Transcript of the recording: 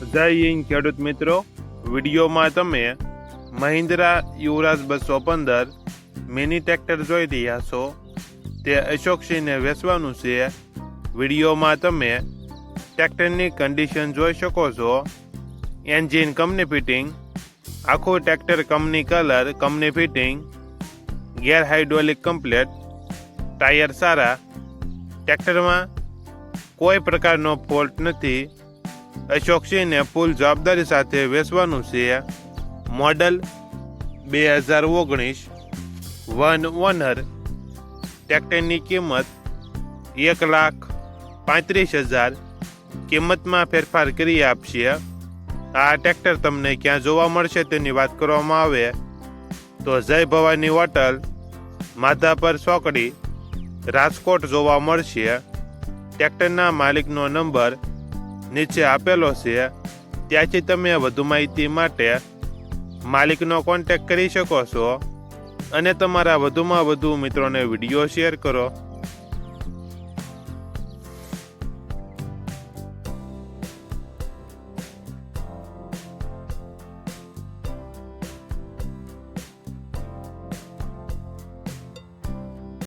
જય હિન્દ ખેડૂત મિત્રો, વિડીયોમાં તમે મહિન્દ્રા યુવરાજ 215 મિની ટ્રેક્ટર જોઈ રહ્યા છો. તે અશોકસિંહને વેચવાનું છે. વિડીયોમાં તમે ટ્રેક્ટરની કન્ડિશન જોઈ શકો છો. એન્જિન કંપની ફિટિંગ, આખું tractor company colour, company fitting, gear hydraulic complete, tyre સારા, ટ્રેક્ટરમાં કોઈ પ્રકારનો ફોલ્ટ નથી. અશોકસિંહને ફૂલ જવાબદારી સાથે વેચવાનું છે. Model 2019, one honour. ટ્રેક્ટરની કિંમત 1,35,000. કિંમતમાં ફેરફાર કરી આપશે. આ ટ્રેક્ટર તમને ક્યાં જોવા મળશે તેની વાત કરવામાં આવે તો જય ભવાની હોટલ, માધાપર ચોકડી, રાજકોટ જોવા મળશે. ટ્રેક્ટરના માલિકનો નંબર નીચે આપેલો છે. ત્યાંથી તમે વધુ માહિતી માટે માલિકનો કોન્ટેક્ટ કરી શકો છો અને તમારા વધુમાં વધુ મિત્રોને વિડીયો શેર કરો.